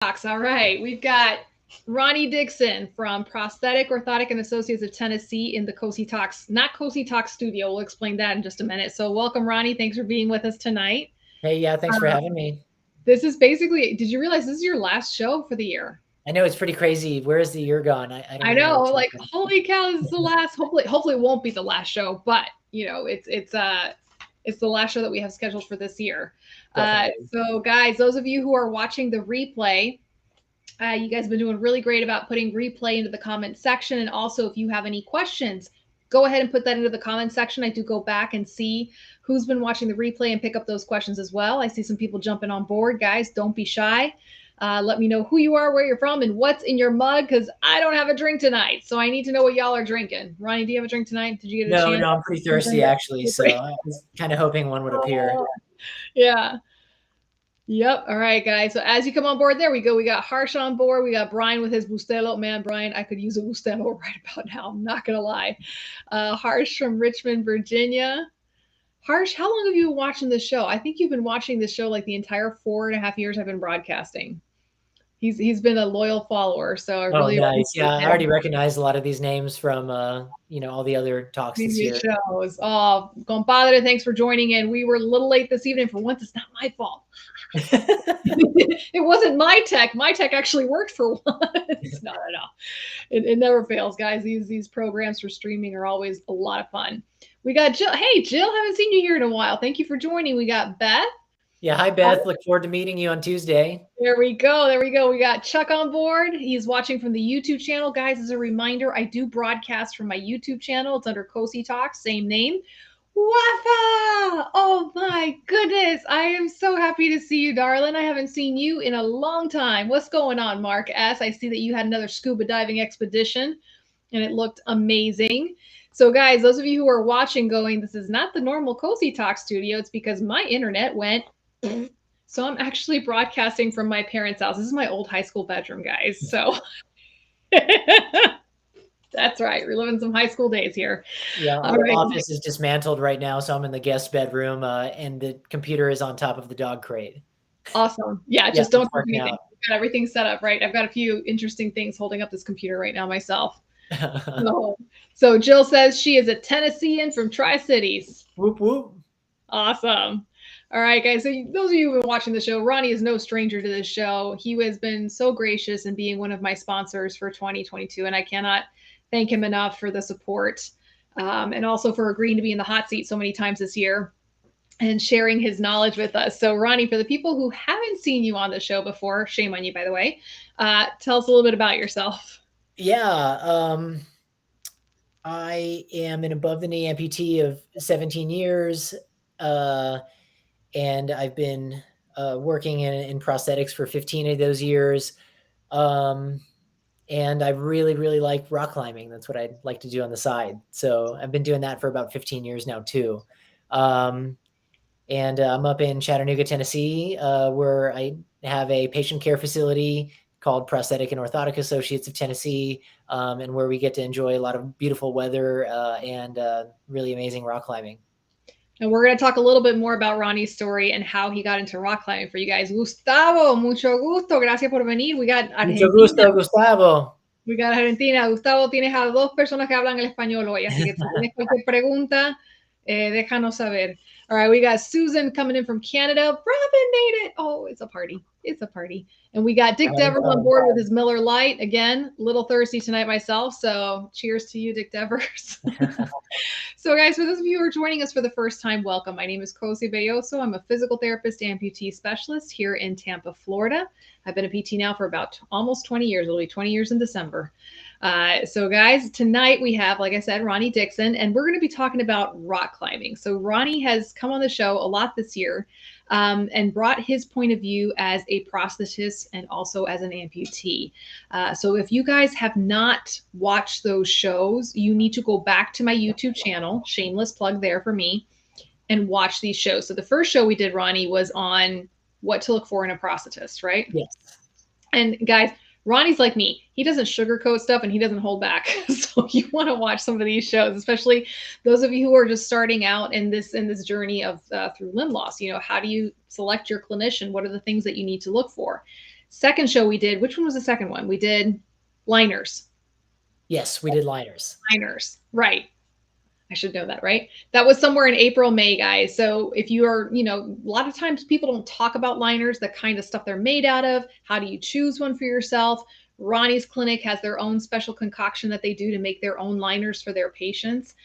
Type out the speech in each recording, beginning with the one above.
Talks. All right, we've got Ronnie Dickson from Prosthetic, Orthotic, and Associates of Tennessee in the Cosi Talks, not Cosi Talks studio. We'll explain that in just a minute. So welcome, Ronnie. Thanks for being with us tonight. Hey, yeah, thanks for having me. This is basically, did you realize this is your last show for the year? I know it's pretty crazy. Where is the year gone? I don't I even know know, what's like, happened. holy cow, this is the last. Hopefully it won't be the last show, but it's the last show that we have scheduled for this year. Definitely. So guys, those of you who are watching the replay, you guys have been doing really great about putting replay into the comment section. And also, if you have any questions, go ahead and put that into the comment section. I do go back and see who's been watching the replay and pick up those questions as well. I see some people jumping on board. Guys, don't be shy. Let me know who you are, where you're from, and what's in your mug, because I don't have a drink tonight. So I need to know what y'all are drinking. Ronnie, do you have a drink tonight? Did you get a No, chance? no, I'm pretty thirsty actually, so I was kind of hoping one would appear. Yeah. Yep. All right, guys. So as you come on board, there we go. We got Harsh on board. We got Brian with his Bustelo. Man, Brian, I could use a Bustelo right about now. I'm not gonna lie. Harsh from Richmond, Virginia. Harsh, how long have you been watching this show? I think you've been watching this show like the entire 4.5 years I've been broadcasting. He's been a loyal follower, so I Oh, really nice. Yeah, appreciate I that. already recognize a lot of these names from all the other talks this Previous year. shows. Oh, compadre, thanks for joining in. We were a little late this evening. For once, it's not my fault. It wasn't my tech. My tech actually worked for once. No, no, no. It never fails, guys. These programs for streaming are always a lot of fun. We got Jill. Hey, Jill, haven't seen you here in a while. Thank you for joining. We got Beth. Yeah, hi Beth. Look forward to meeting you on Tuesday. There we go. There we go. We got Chuck on board. He's watching from the YouTube channel. Guys, as a reminder, I do broadcast from my YouTube channel. It's under Cosi Talks, same name. Wafa! Oh my goodness. I am so happy to see you, darling. I haven't seen you in a long time. What's going on, Mark S? I see that you had another scuba diving expedition and it looked amazing. So, guys, those of you who are watching going, this is not the normal Cosi Talk studio. It's because my internet went. So I'm actually broadcasting from my parents' house. This is my old high school bedroom, guys. So that's right. We're living some high school days here. Yeah, All our right. office is dismantled right now, so I'm in the guest bedroom, and the computer is on top of the dog crate. Awesome. Yeah, Yeah, just don't it's touch working anything. out. We've got everything set up, right? I've got a few interesting things holding up this computer right now myself. So, so Jill says she is a Tennessean from Tri Cities. Whoop whoop. Awesome. All right, guys. So those of you who've been watching the show, Ronnie is no stranger to this show. He has been so gracious in being one of my sponsors for 2022, and I cannot thank him enough for the support, and also for agreeing to be in the hot seat so many times this year and sharing his knowledge with us. So, Ronnie, for the people who haven't seen you on the show before, shame on you, by the way. Tell us a little bit about yourself. Yeah, I am an above the knee amputee of 17 years, uh, and I've been working in prosthetics for 15 of those years. Um, and I really, really like rock climbing. That's what I like to do on the side. So I've been doing that for about 15 years now, too. Um, and I'm up in Chattanooga, Tennessee, where I have a patient care facility called Prosthetic and Orthotic Associates of Tennessee, and where we get to enjoy a lot of beautiful weather and really amazing rock climbing. And we're going to talk a little bit more about Ronnie's story and how he got into rock climbing for you guys. Gustavo, mucho gusto. Gracias por venir. We got Mucho Argentina. gusto, Gustavo. We got Argentina. Gustavo, tienes a dos personas que hablan el español hoy, así que si tienes cualquier pregunta, déjanos saber. All right, we got Susan coming in from Canada. Robin made it. Oh, it's a party. It's a party. And we got Dick We're having Devers on fun. board with his Miller Lite. Again, a little thirsty tonight myself, so cheers to you, Dick Devers. So, guys, for those of you who are joining us for the first time, welcome. My name is Cosi Belloso. I'm a physical therapist amputee specialist here in Tampa, Florida. I've been a PT now for about almost 20 years. It'll be 20 years in December. So, guys, tonight we have, like I said, Ronnie Dickson, and we're going to be talking about rock climbing. So, Ronnie has come on the show a lot this year and brought his point of view as a prosthetist and also as an amputee. So, if you guys have not watched those shows, you need to go back to my YouTube channel, shameless plug there for me, and watch these shows. So, the first show we did, Ronnie, was on what to look for in a prosthetist, right? Yes. And guys, Ronnie's like me. He doesn't sugarcoat stuff and he doesn't hold back. So you want to watch some of these shows, especially those of you who are just starting out in this journey of through limb loss. You know, how do you select your clinician? What are the things that you need to look for? Second show we did, which one was the second one? We did liners. Yes, we did liners. Liners, right. I should know that, right? That was somewhere in April, May, guys. So if you are, a lot of times people don't talk about liners, the kind of stuff they're made out of. How do you choose one for yourself? Ronnie's clinic has their own special concoction that they do to make their own liners for their patients.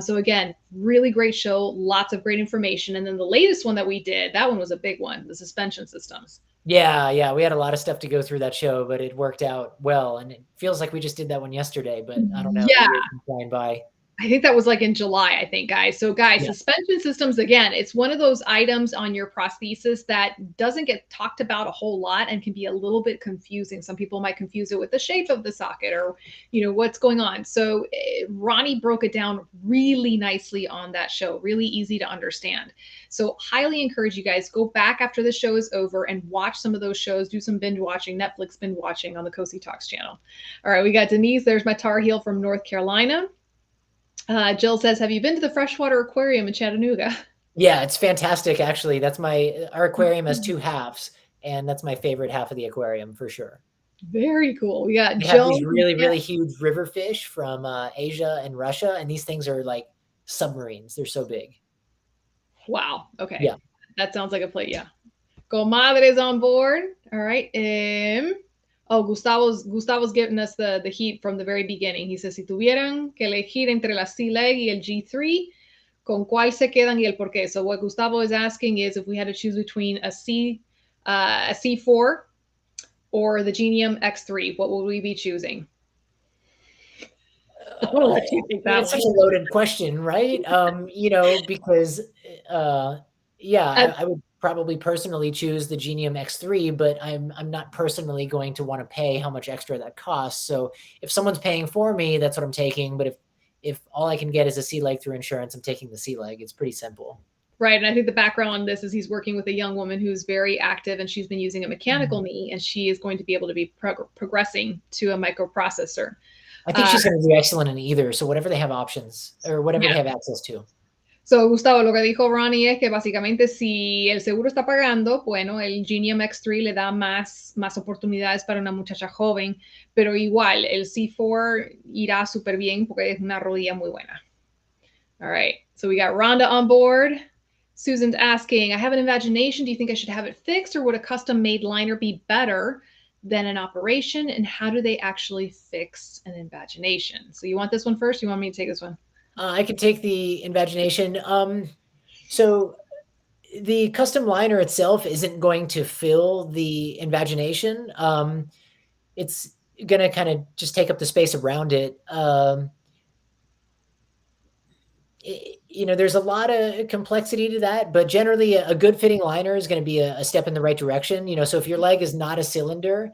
So again, really great show, lots of great information. And then the latest one that we did, that one was a big one, the suspension systems. Yeah, we had a lot of stuff to go through that show, but it worked out well, and it feels like we just did that one yesterday, but I don't know. Yeah. The years been flying by. I think that was like in July, I think, guys. So, guys, Yeah. suspension systems, again, it's one of those items on your prosthesis that doesn't get talked about a whole lot and can be a little bit confusing. Some people might confuse it with the shape of the socket or, what's going on. So, Ronnie broke it down really nicely on that show, really easy to understand. So, highly encourage you guys, go back after the show is over and watch some of those shows, do some binge watching, Netflix binge watching on the Cosi Talks channel. All right, we got Denise. There's my Tar Heel from North Carolina. Jill says, have you been to the freshwater aquarium in Chattanooga? Yeah, it's fantastic. Actually, our aquarium has two halves, and that's my favorite half of the aquarium for sure. Very cool. We got They have these really huge river fish from Asia and Russia, and these things are like submarines. They're so big. Wow. Okay. Yeah. That sounds like a play. Yeah. Comadre's on board. All right. Gustavo's giving us the heat from the very beginning. He says, si tuvieran que elegir entre la C-Leg y el G3, ¿con cuál se quedan y el por qué? So what Gustavo is asking is if we had to choose between a C4 or the Genium X3, what would we be choosing? It's such a loaded question, right? Because I would probably personally choose the Genium X3, but I'm not personally going to want to pay how much extra that costs. So if someone's paying for me, that's what I'm taking. But if all I can get is a C-Leg through insurance, I'm taking the C-Leg. It's pretty simple. Right. And I think the background on this is he's working with a young woman who's very active, and she's been using a mechanical knee, and she is going to be able to be progressing to a microprocessor. I think she's going to do excellent in either. So whatever they have options or whatever they have access to. So, Gustavo, lo que dijo Ronnie es que básicamente si el seguro está pagando, bueno, el Genium X3 le da más oportunidades para una muchacha joven, pero igual el C4 irá súper bien porque es una rodilla muy buena. All right. So we got Rhonda on board. Susan's asking, I have an invagination. Do you think I should have it fixed, or would a custom-made liner be better than an operation? And how do they actually fix an invagination? So you want this one first? You want me to take this one? I can take the invagination. So the custom liner itself isn't going to fill the invagination. It's going to kind of just take up the space around it. There's a lot of complexity to that, but generally a good fitting liner is going to be a step in the right direction. So if your leg is not a cylinder,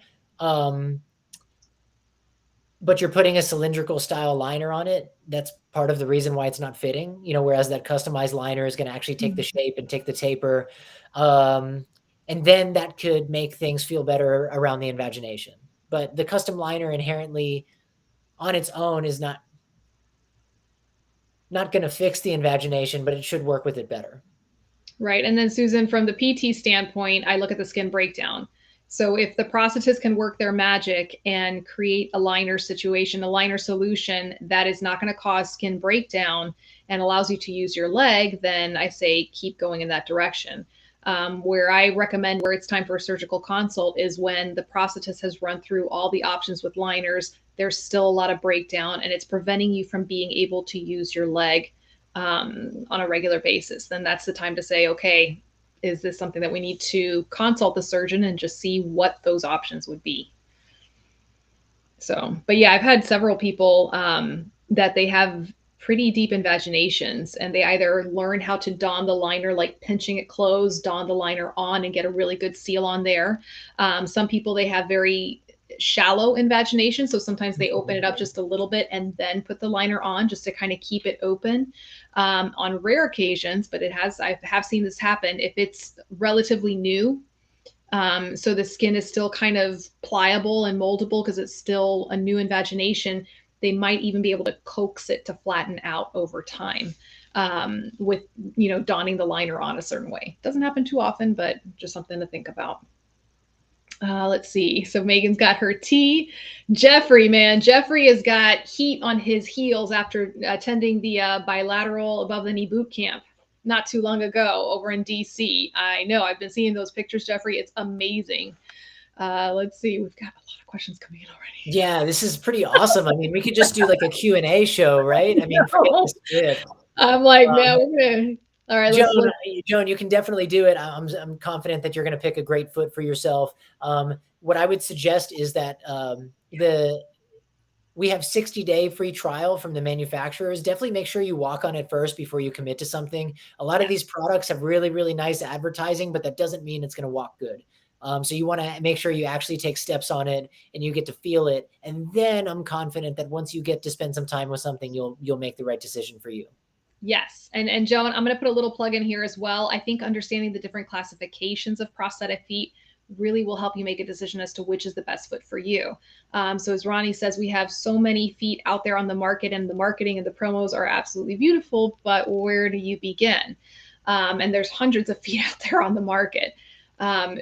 but you're putting a cylindrical style liner on it, that's part of the reason why it's not fitting, whereas that customized liner is going to actually take the shape and take the taper. And then that could make things feel better around the invagination. But the custom liner inherently on its own is not going to fix the invagination, but it should work with it better. Right. And then Susan, from the PT standpoint, I look at the skin breakdown. So if the prosthetist can work their magic and create a liner situation, a liner solution that is not going to cause skin breakdown and allows you to use your leg, then I say keep going in that direction. Where I recommend where it's time for a surgical consult is when the prosthetist has run through all the options with liners, there's still a lot of breakdown and it's preventing you from being able to use your leg on a regular basis. Then that's the time to say, okay, is this something that we need to consult the surgeon and just see what those options would be? So, but yeah, I've had several people that they have pretty deep invaginations and they either learn how to don the liner, like pinching it closed, don the liner on and get a really good seal on there. Some people, they have very shallow invagination. So sometimes they open it up just a little bit and then put the liner on just to kind of keep it open. On rare occasions, but I have seen this happen if it's relatively new. So the skin is still kind of pliable and moldable because it's still a new invagination. They might even be able to coax it to flatten out over time with, donning the liner on a certain way. Doesn't happen too often, but just something to think about. Let's see. So Megan's got her T. Jeffrey, man, Jeffrey has got heat on his heels after attending the bilateral above the knee boot camp not too long ago over in DC. I know I've been seeing those pictures, Jeffrey. It's amazing. Let's see. We've got a lot of questions coming in already. Yeah, this is pretty awesome. I mean, we could just do like a Q&A show, right? I mean, forget the script. I'm like, man, we're gonna. All right, Joan, you can definitely do it. I'm confident that you're going to pick a great foot for yourself. What I would suggest is that we have 60-day free trial from the manufacturers. Definitely make sure you walk on it first before you commit to something. A lot of these products have really, really nice advertising, but that doesn't mean it's going to walk good. So you want to make sure you actually take steps on it and you get to feel it. And then I'm confident that once you get to spend some time with something, you'll make the right decision for you. Yes. And Joan, I'm going to put a little plug in here as well. I think understanding the different classifications of prosthetic feet really will help you make a decision as to which is the best foot for you. So as Ronnie says, we have so many feet out there on the market, and the marketing and the promos are absolutely beautiful, but where do you begin? And there's hundreds of feet out there on the market.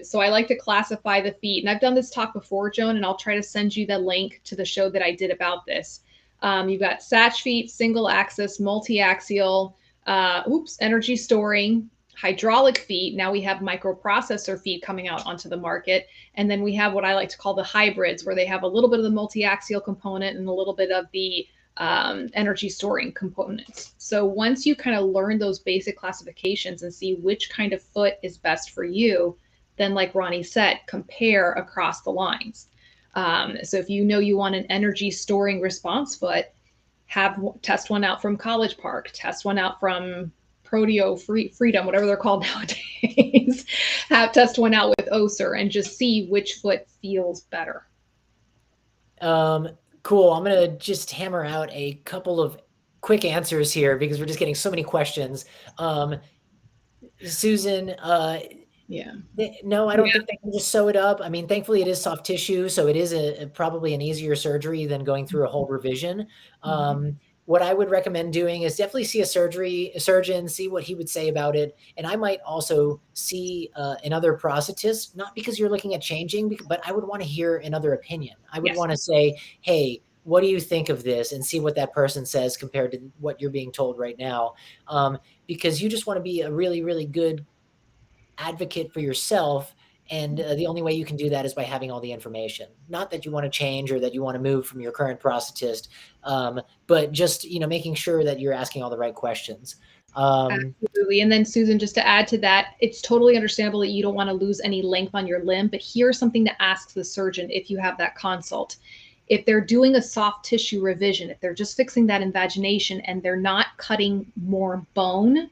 So I like to classify the feet, and I've done this talk before, Joan, and I'll try to send you the link to the show that I did about this. You've got satch feet, single axis, multi-axial, energy storing, hydraulic feet. Now we have microprocessor feet coming out onto the market. And then we have what I like to call the hybrids, where they have a little bit of the multi-axial component and a little bit of the energy storing components. So once you kind of learn those basic classifications and see which kind of foot is best for you, then like Ronnie said, compare across the lines. So if you know you want an energy storing response foot, test one out from College Park, test one out from Proteo Freedom, whatever they're called nowadays. Test one out with Oser and just see which foot feels better. Cool. I'm going to just hammer out a couple of quick answers here because we're just getting so many questions. Susan, yeah. No, I don't think they can just sew it up. I mean, thankfully it is soft tissue, so it is probably an easier surgery than going through a whole revision. What I would recommend doing is definitely see a surgeon, see what he would say about it. And I might also see another prosthetist, not because you're looking at changing, but I would want to hear another opinion. I would want to say, hey, what do you think of this? And see what that person says compared to what you're being told right now. Because you just want to be a really, really good advocate for yourself. And the only way you can do that is by having all the information. Not that you want to change or that you want to move from your current prosthetist, but just, making sure that you're asking all the right questions. Absolutely. And then Susan, just to add to that, it's totally understandable that you don't want to lose any length on your limb, but here's something to ask the surgeon if you have that consult. If they're doing a soft tissue revision, if they're just fixing that invagination and they're not cutting more bone,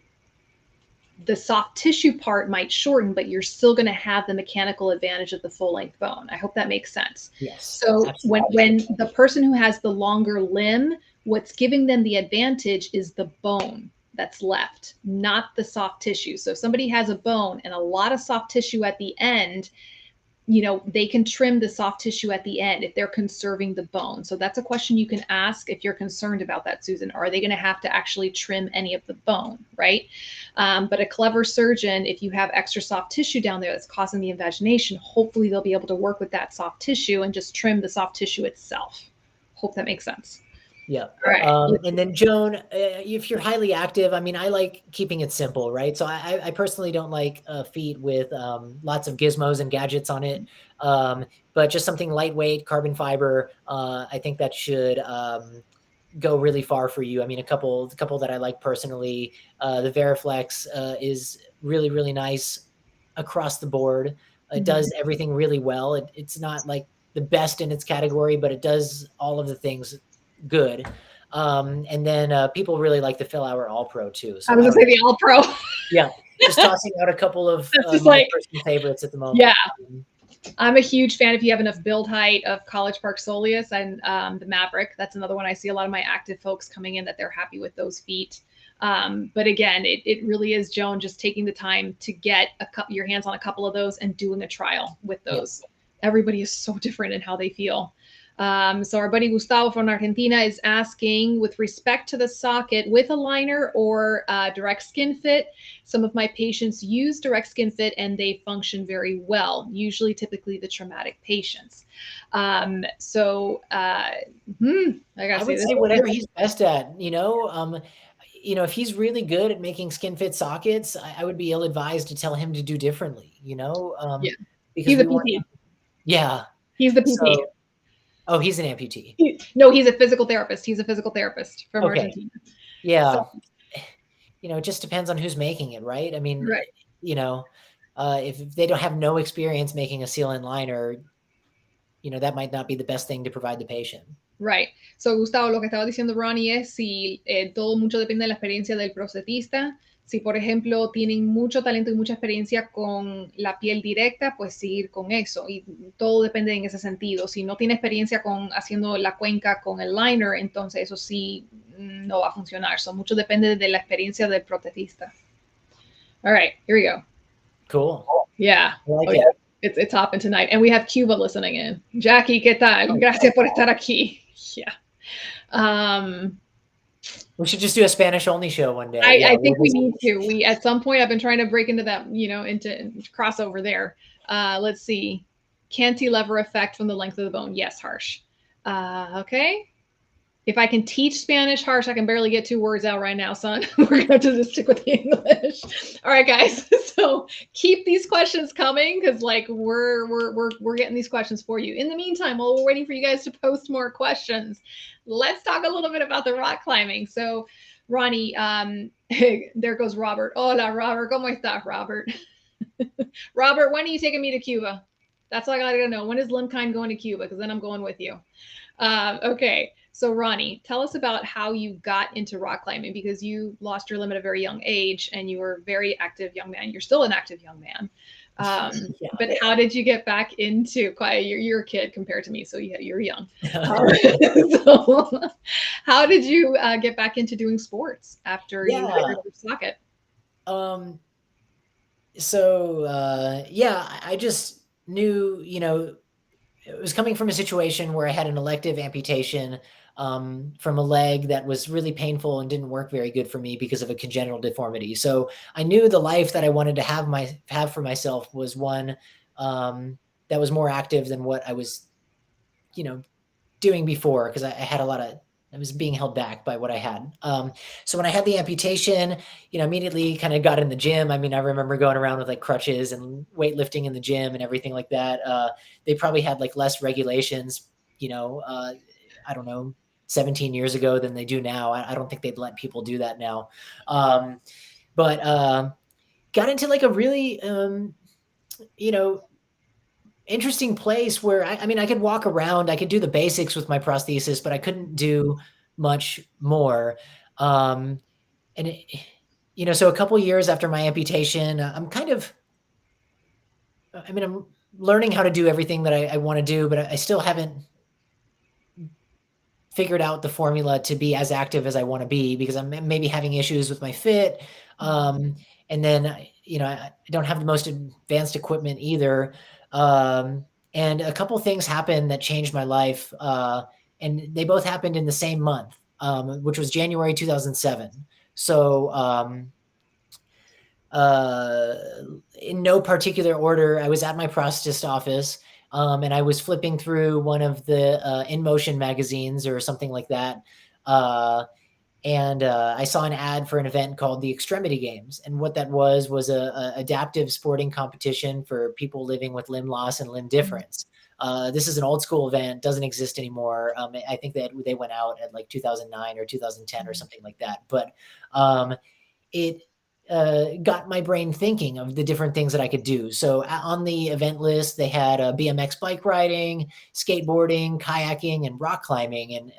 the soft tissue part might shorten, but you're still going to have the mechanical advantage of the full length bone. I hope that makes sense. Yes. So when the person who has the longer limb, what's giving them the advantage is the bone that's left, not the soft tissue. So if somebody has a bone and a lot of soft tissue at the end, they can trim the soft tissue at the end if they're conserving the bone. So that's a question you can ask if you're concerned about that, Susan. Are they going to have to actually trim any of the bone, right? But a clever surgeon, if you have extra soft tissue down there that's causing the invagination, hopefully they'll be able to work with that soft tissue and just trim the soft tissue itself. Hope that makes sense. Yeah. Right. And then Joan, if you're highly active, I mean, I like keeping it simple, right? So I personally don't like feet with lots of gizmos and gadgets on it, but just something lightweight, carbon fiber. I think that should go really far for you. I mean, the couple that I like personally, the Veriflex is really, really nice across the board. It does everything really well. It's not like the best in its category, but it does all of the things good. And then people really like the Fill Hour All Pro too. So I was gonna say the All Pro. Yeah, just tossing out a couple of my personal favorites at the moment. Yeah, I'm a huge fan. If you have enough build height, of College Park Soleus and the Maverick. That's another one I see a lot of my active folks coming in that they're happy with those feet. But again, it really is, Joan, just taking the time to get your hands on a couple of those and doing a trial with those. Yeah. Everybody is so different in how they feel. So our buddy Gustavo from Argentina is asking, with respect to the socket with a liner or direct skin fit, some of my patients use direct skin fit and they function very well, usually typically the traumatic patients. I gotta would say this. say whatever he's best at, if he's really good at making skin fit sockets, I would be ill-advised to tell him to do differently, Yeah. because He's a we want, PT. yeah. He's the PT. So, oh, he's an amputee. No, he's a physical therapist. He's a physical therapist from Okay. Argentina. Yeah. So, It just depends on who's making it, right? I mean, right. if they don't have no experience making a seal and liner, that might not be the best thing to provide the patient. Right. So, Gustavo, lo que estaba diciendo Ronnie es si todo mucho depende de la experiencia del prosthetista. Si, por ejemplo, tienen mucho talento y mucha experiencia con la piel directa, pues seguir con eso. Y todo depende en ese sentido. Si no tiene experiencia con haciendo la cuenca con el liner, entonces eso sí no va a funcionar. So, mucho depende de la experiencia del prosthetista. All right, here we go. Cool. Yeah. Yeah. It's hopping tonight. And we have Cuba listening in. Jackie, ¿qué tal? Gracias por estar aquí. Yeah. We should just do a Spanish only show one day. I think we need to. We at some point I've been trying to break into that, into crossover there. Let's see. Cantilever effect from the length of the bone. Yes, Harsh. Okay. If I can teach Spanish, Harsh, I can barely get 2 words out right now, son. We're gonna have to just stick with the English. All right, guys. So keep these questions coming because we're getting these questions for you. In the meantime, while we're waiting for you guys to post more questions, let's talk a little bit about the rock climbing. So, Ronnie, there goes Robert. Hola, Robert. ¿Cómo estás, Robert? Robert, when are you taking me to Cuba? That's all I gotta know. When is Limkind going to Cuba? Because then I'm going with you. Okay. So, Ronnie, tell us about how you got into rock climbing, because you lost your limb at a very young age and you were a very active young man. You're still an active young man. But how did you get back into you're a kid compared to me, so you're young. So how did you get back into doing sports after you hit your socket? I just knew, it was coming from a situation where I had an elective amputation from a leg that was really painful and didn't work very good for me because of a congenital deformity. So I knew the life that I wanted to have for myself was one that was more active than what I was, doing before, because I was being held back by what I had. So when I had the amputation, immediately kind of got in the gym. I mean, I remember going around with like crutches and weightlifting in the gym and everything like that. They probably had like less regulations, I don't know, 17 years ago than they do now. I don't think they'd let people do that now. But got into like a really, interesting place where I could walk around, I could do the basics with my prosthesis, but I couldn't do much more. So a couple years after my amputation, I'm learning how to do everything that I want to do, but I still haven't figured out the formula to be as active as I want to be, because I'm maybe having issues with my fit. And then, I don't have the most advanced equipment either. And a couple things happened that changed my life. And they both happened in the same month, which was January 2007. So, in no particular order, I was at my prosthetist office, and I was flipping through one of the In Motion magazines or something like that. And I saw an ad for an event called the Extremity Games. And what that was a adaptive sporting competition for people living with limb loss and limb difference. This is an old school event, doesn't exist anymore. I think that they went out at like 2009 or 2010 or something like that. But it got my brain thinking of the different things that I could do. So on the event list, they had BMX bike riding, skateboarding, kayaking, and rock climbing. And,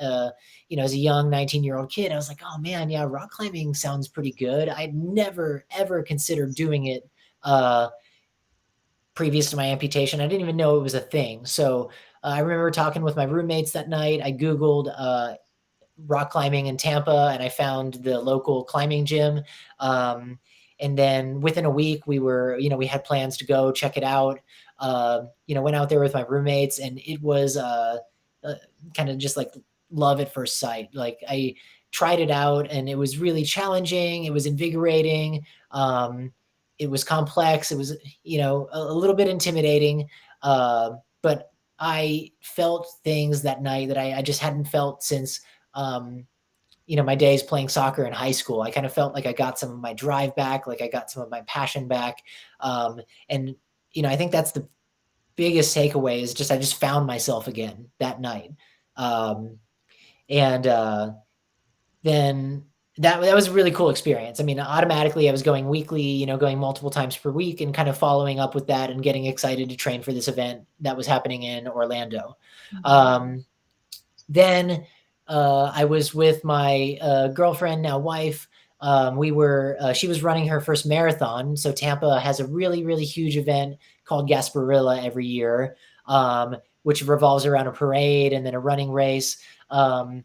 as a young 19-year-old kid, I was like, oh man, yeah, rock climbing sounds pretty good. I'd never, ever considered doing it previous to my amputation. I didn't even know it was a thing. So I remember talking with my roommates that night. I Googled rock climbing in Tampa, and I found the local climbing gym. And then within a week we had plans to go check it out. Went out there with my roommates, and it was kind of just like love at first sight. Like I tried it out and it was really challenging. It was invigorating. It was complex. It was, a little bit intimidating. But I felt things that night that I just hadn't felt since, my days playing soccer in high school. I kind of felt like I got some of my drive back, like I got some of my passion back. And, I think that's the biggest takeaway is just, I just found myself again that night. And then that was a really cool experience. I mean, automatically I was going weekly, going multiple times per week and kind of following up with that and getting excited to train for this event that was happening in Orlando. Then I was with my girlfriend, now wife. She was running her first marathon. So Tampa has a really, really huge event called Gasparilla every year, which revolves around a parade and then a running race. So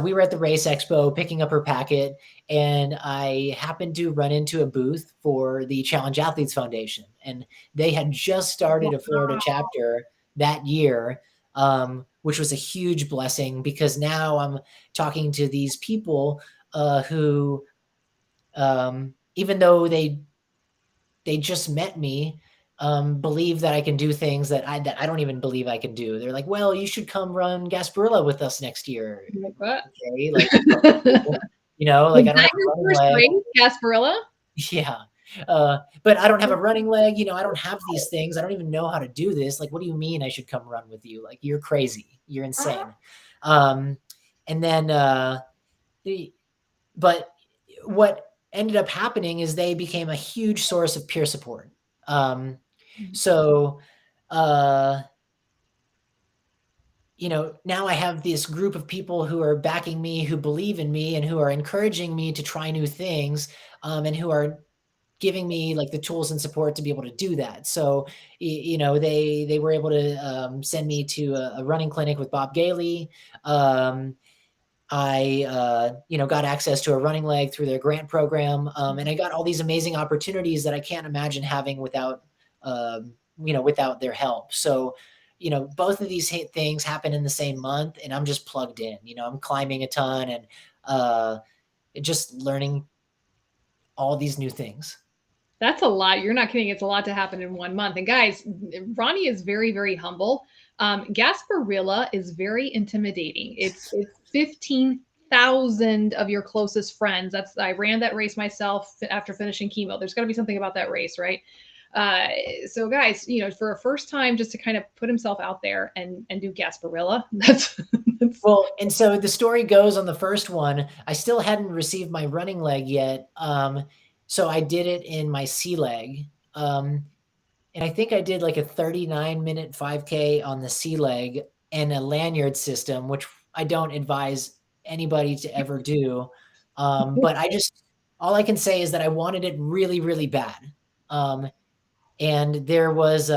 we were at the race expo picking up her packet, and I happened to run into a booth for the Challenge Athletes Foundation. And they had just started a Florida chapter that year, which was a huge blessing because now I'm talking to these people who, even though they just met me, believe that I can do things that I don't even believe I can do. They're like, well, you should come run Gasparilla with us next year. Like what? Okay, like, like I don't have a running leg. Gasparilla? Yeah. But I don't have a running leg. I don't have these things. I don't even know how to do this. Like, what do you mean I should come run with you? Like, you're crazy. You're insane. And then, but what ended up happening is they became a huge source of peer support. So, now I have this group of people who are backing me, who believe in me, and who are encouraging me to try new things, and who are giving me like the tools and support to be able to do that. So, they were able to send me to a running clinic with Bob Gailey. I got access to a running leg through their grant program. And I got all these amazing opportunities that I can't imagine having without their help. So, both of these things happen in the same month and I'm just plugged in, I'm climbing a ton and just learning all these new things. That's a lot. You're not kidding. It's a lot to happen in 1 month. And guys, Ronnie is very, very humble. Gasparilla is very intimidating. It's 15,000 of your closest friends. I ran that race myself after finishing chemo. There's got to be something about that race, right? So guys, for a first time, just to kind of put himself out there and do Gasparilla, that's well. And so the story goes on the first one, I still hadn't received my running leg yet. So I did it in my sea leg. And I think I did like a 39-minute 5K on the sea leg and a lanyard system, which I don't advise anybody to ever do. But all I can say is that I wanted it really, really bad. And there was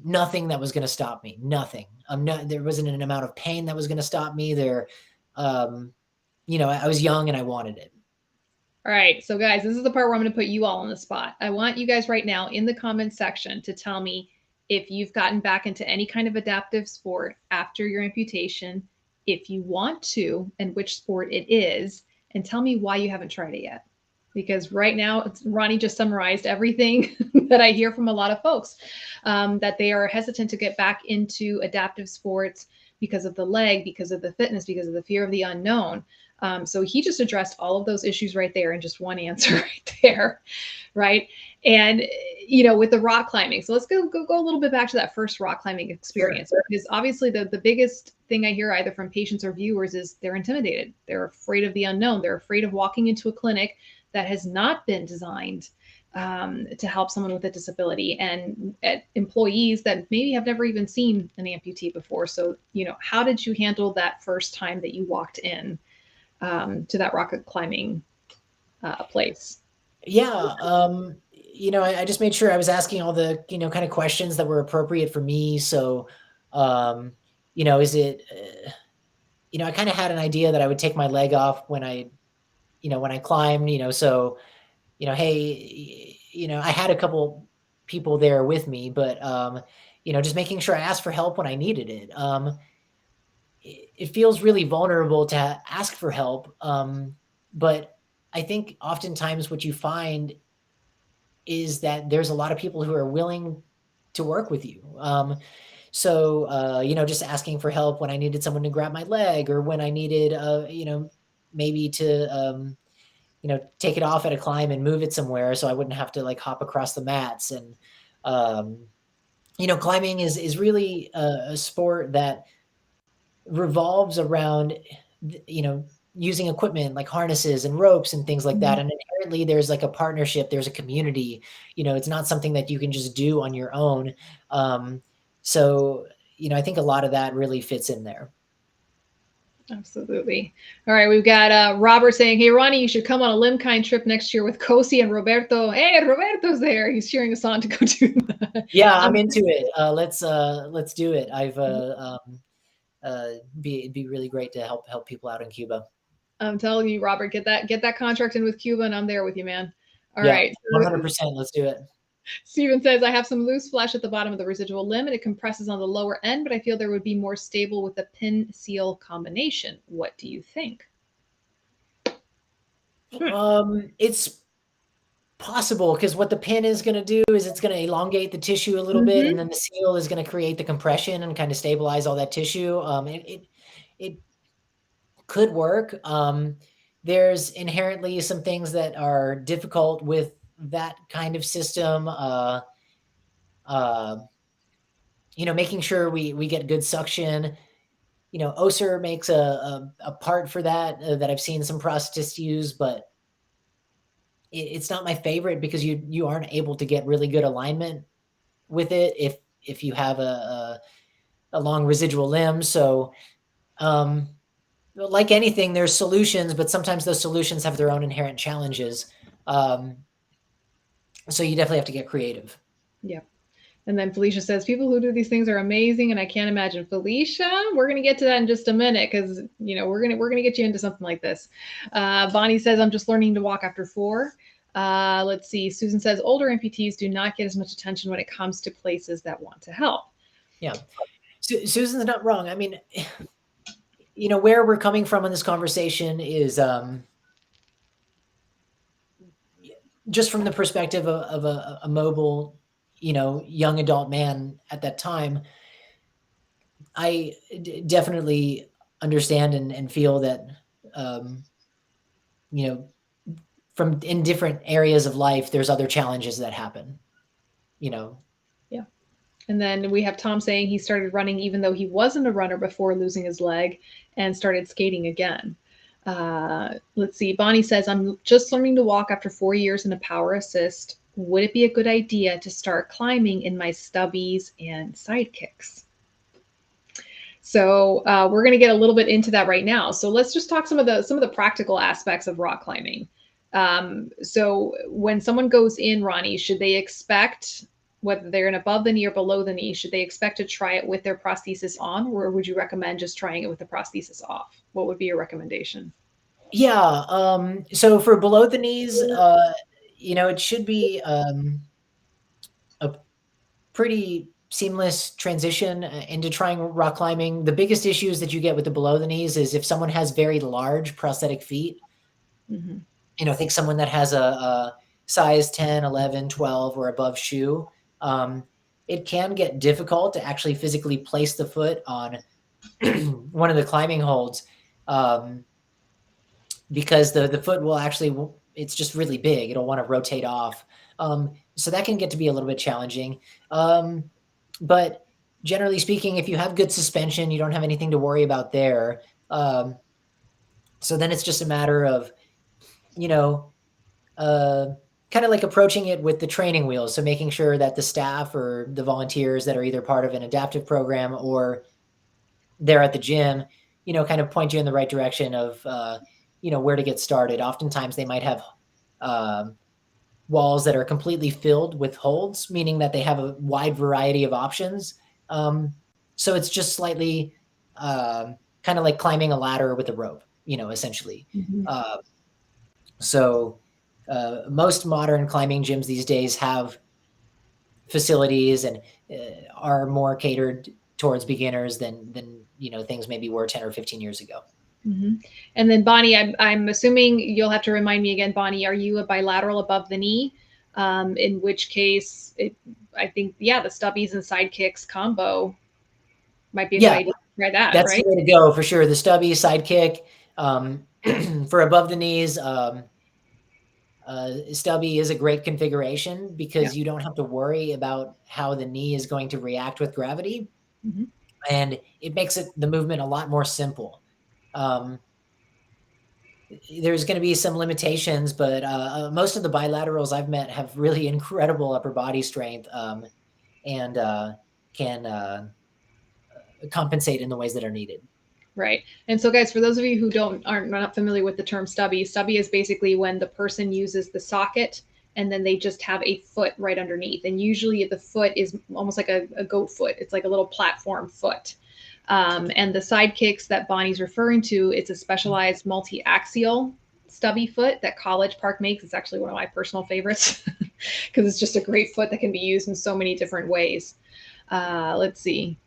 nothing that was going to stop me. Nothing. There wasn't an amount of pain that was going to stop me there. I was young and I wanted it. All right. So guys, this is the part where I'm going to put you all on the spot. I want you guys right now in the comments section to tell me if you've gotten back into any kind of adaptive sport after your amputation, if you want to, and which sport it is, and tell me why you haven't tried it yet. Because right now, Ronnie just summarized everything that I hear from a lot of folks, that they are hesitant to get back into adaptive sports because of the leg, because of the fitness, because of the fear of the unknown. So he just addressed all of those issues right there in just one answer right there, right? And, with the rock climbing. So let's go a little bit back to that first rock climbing experience. Sure. Because obviously the biggest thing I hear either from patients or viewers is they're intimidated. They're afraid of the unknown. They're afraid of walking into a clinic that has not been designed to help someone with a disability, and employees that maybe have never even seen an amputee before. So, how did you handle that first time that you walked in to that rock climbing place? Yeah. I just made sure I was asking all the, kind of questions that were appropriate for me. So, is it, I kind of had an idea that I would take my leg off when I climbed, so, hey, I had a couple people there with me, but, just making sure I asked for help when I needed it. It feels really vulnerable to ask for help. But I think oftentimes what you find is that there's a lot of people who are willing to work with you. So, just asking for help when I needed someone to grab my leg, or when I needed, maybe to, take it off at a climb and move it somewhere so I wouldn't have to like hop across the mats. And, climbing is really a sport that revolves around, using equipment like harnesses and ropes and things like that. And inherently there's like a partnership, there's a community, it's not something that you can just do on your own. So, I think a lot of that really fits in there. Absolutely. All right, we've got Robert saying, "Hey Ronnie, you should come on a Limkine trip next year with Cosi and Roberto." Hey, Roberto's there. He's cheering us on to go do that. Yeah, I'm into it. Let's do it. It'd be really great to help people out in Cuba. I'm telling you, Robert, get that contract in with Cuba, and I'm there with you, man. All yeah, right, 100%. Let's do it. Steven says, "I have some loose flesh at the bottom of the residual limb, and it compresses on the lower end, but I feel there would be more stable with a pin seal combination. What do you think?" It's possible, because what the pin is going to do is it's going to elongate the tissue a little bit, and then the seal is going to create the compression and kind of stabilize all that tissue. It could work. There's inherently some things that are difficult with that kind of system. Making sure we get good suction. Oser makes a part for that that I've seen some prosthetists use, but it's not my favorite, because you aren't able to get really good alignment with it if you have a long residual limb. So, like anything, there's solutions, but sometimes those solutions have their own inherent challenges. So you definitely have to get creative. Yeah. And then Felicia says, "People who do these things are amazing, and I can't imagine." Felicia, we're going to get to that in just a minute, because we're going to get you into something like this. Bonnie says, "I'm just learning to walk after 4." Let's see. Susan says, "Older amputees do not get as much attention when it comes to places that want to help." Yeah, Susan's not wrong. I mean, where we're coming from in this conversation is just from the perspective of a mobile, young adult man at that time. I definitely understand and feel that, from in different areas of life, there's other challenges that happen, Yeah. And then we have Tom saying he started running even though he wasn't a runner before losing his leg, and started skating again. Let's see. Bonnie says, "I'm just learning to walk after 4 years in a power assist. Would it be a good idea to start climbing in my stubbies and sidekicks?" So we're going to get a little bit into that right now. So let's just talk some of the practical aspects of rock climbing. So when someone goes in, Ronnie, should they expect, whether they're in above the knee or below the knee, should they expect to try it with their prosthesis on, or would you recommend just trying it with the prosthesis off? What would be your recommendation? Yeah. So for below the knees, it should be a pretty seamless transition into trying rock climbing. The biggest issues that you get with the below the knees is if someone has very large prosthetic feet. Think someone that has a size 10, 11, 12 or above shoe. It can get difficult to actually physically place the foot on one of the climbing holds, because the foot will actually, it's just really big. It'll want to rotate off. So that can get to be a little bit challenging. But generally speaking, if you have good suspension, you don't have anything to worry about there. So then it's just a matter of, kind of like approaching it with the training wheels. So making sure that the staff or the volunteers that are either part of an adaptive program or they're at the gym, kind of point you in the right direction of, where to get started. Oftentimes they might have walls that are completely filled with holds, meaning that they have a wide variety of options. So it's just slightly kind of like climbing a ladder with a rope, essentially. So most modern climbing gyms these days have facilities and are more catered towards beginners than things maybe were 10 or 15 years ago. Mm-hmm. And then Bonnie, I'm assuming you'll have to remind me again, Bonnie, are you a bilateral above the knee? In which case, I think, the stubbies and sidekicks combo might be a good idea to try that, that's right? the way to go for sure. The stubby sidekick for above the knees. Stubby is a great configuration because you don't have to worry about how the knee is going to react with gravity. Mm-hmm. And it makes the movement a lot more simple. There's going to be some limitations, but most of the bilaterals I've met have really incredible upper body strength and can compensate in the ways that are needed. Right. And so, guys, for those of you who aren't not familiar with the term stubby is basically when the person uses the socket and then they just have a foot right underneath. And usually the foot is almost like a goat foot. It's like a little platform foot. And the sidekicks that Bonnie's referring to, it's a specialized multi-axial stubby foot that College Park makes. It's actually one of my personal favorites because it's just a great foot that can be used in so many different ways. Let's see.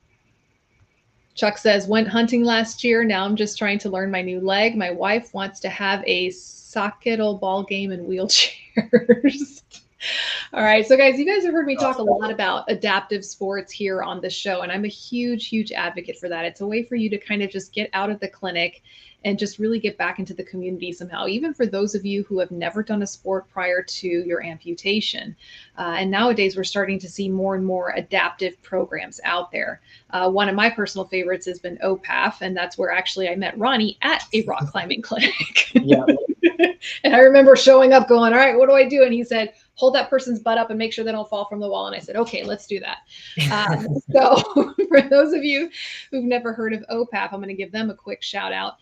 Chuck says, went hunting last year. Now I'm just trying to learn my new leg. My wife wants to have a sockettle ball game in wheelchairs. All right. So guys, you guys have heard me talk a lot about adaptive sports here on the show, and I'm a huge, huge advocate for that. It's a way for you to kind of just get out of the clinic and just really get back into the community somehow, even for those of you who have never done a sport prior to your amputation. And nowadays we're starting to see more and more adaptive programs out there. One of my personal favorites has been OPAF, and that's where actually I met Ronnie at a rock climbing clinic. Yeah. And I remember showing up going, all right, what do I do? And he said, hold that person's butt up and make sure they don't fall from the wall. And I said, okay, let's do that. So for those of you who've never heard of OPAF, I'm going to give them a quick shout out.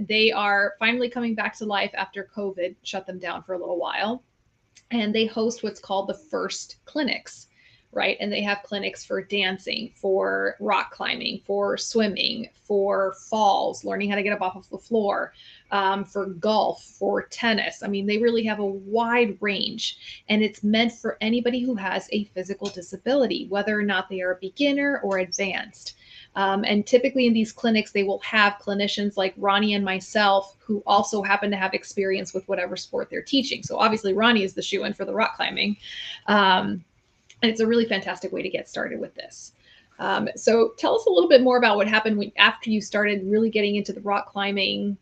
They are finally coming back to life after COVID shut them down for a little while. And they host what's called the First Clinics, right? And they have clinics for dancing, for rock climbing, for swimming, for falls, learning how to get up off of the floor, for golf, for tennis. I mean, they really have a wide range, and it's meant for anybody who has a physical disability, whether or not they are a beginner or advanced. And typically in these clinics, they will have clinicians like Ronnie and myself who also happen to have experience with whatever sport they're teaching. So obviously Ronnie is the shoe-in for the rock climbing. And it's a really fantastic way to get started with this. So tell us a little bit more about what happened after you started really getting into the rock climbing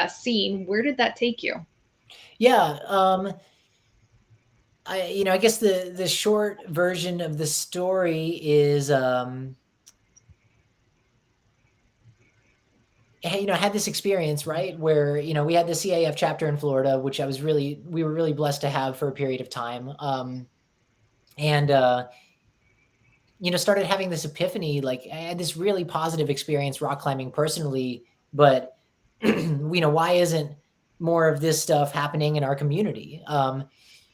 scene. Where did that take you? Yeah. I guess the short version of the story is, I had this experience, right, where, we had the CAF chapter in Florida, which we were really blessed to have for a period of time. And started having this epiphany, like I had this really positive experience rock climbing personally, but, why isn't more of this stuff happening in our community?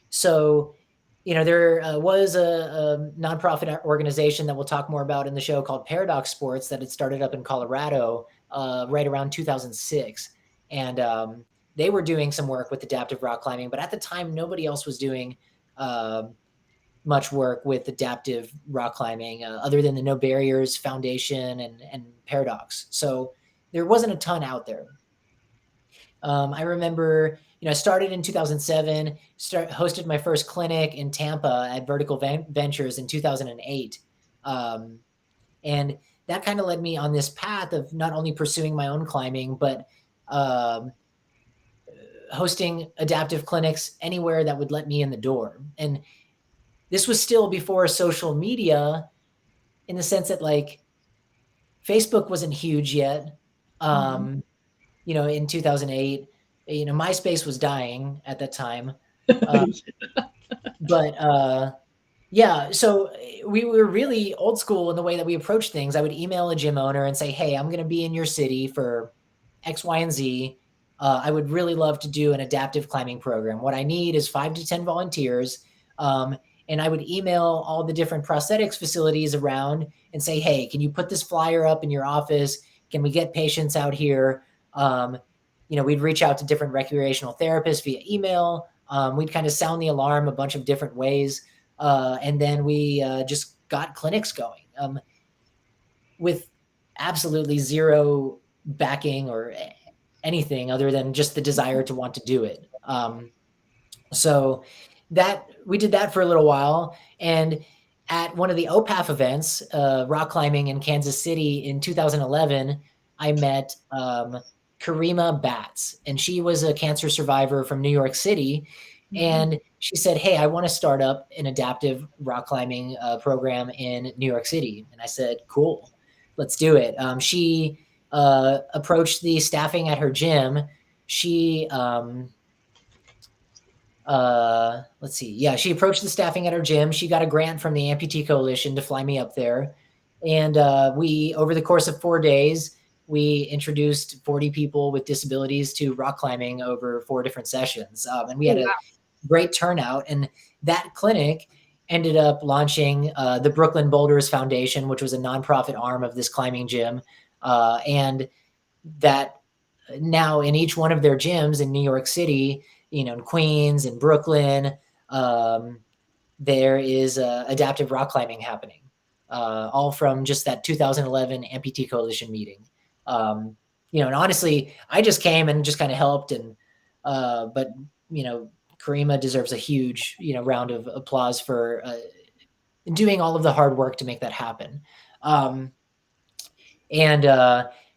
So, there was a nonprofit organization that we'll talk more about in the show called Paradox Sports that had started up in Colorado right around 2006. And they were doing some work with adaptive rock climbing, but at the time, nobody else was doing much work with adaptive rock climbing other than the No Barriers Foundation and Paradox. So there wasn't a ton out there. I remember, I started in 2007, hosted my first clinic in Tampa at Vertical Ventures in 2008. And that kind of led me on this path of not only pursuing my own climbing, but hosting adaptive clinics anywhere that would let me in the door. And this was still before social media, in the sense that like Facebook wasn't huge yet. In 2008, MySpace was dying at that time. Yeah, so we were really old school in the way that we approached things. I would email a gym owner and say, hey, I'm going to be in your city for X, Y, and Z. I would really love to do an adaptive climbing program. What I need is 5 to 10 volunteers. And I would email all the different prosthetics facilities around and say, hey, can you put this flyer up in your office? Can we get patients out here? We'd reach out to different recreational therapists via email. We'd kind of sound the alarm a bunch of different ways. And then we just got clinics going with absolutely zero backing or anything other than just the desire to want to do it. So that we did that for a little while. And at one of the OPAF events, rock climbing in Kansas City in 2011, I met Karima Batts, and she was a cancer survivor from New York City. And she said, "Hey, I want to start up an adaptive rock climbing program in New York City." And I said, "Cool, let's do it." She approached the staffing at her gym. She let's see. Yeah, she approached the staffing at her gym. She got a grant from the Amputee Coalition to fly me up there. And we, over the course of 4 days, we introduced 40 people with disabilities to rock climbing over 4 different sessions. And we had a great turnout. And that clinic ended up launching the Brooklyn Boulders Foundation, which was a nonprofit arm of this climbing gym. And that now in each one of their gyms in New York City, in Queens and Brooklyn, there is adaptive rock climbing happening, all from just that 2011 Amputee Coalition meeting. And honestly, I just came and just kind of helped, and but Karima deserves a huge round of applause for doing all of the hard work to make that happen. And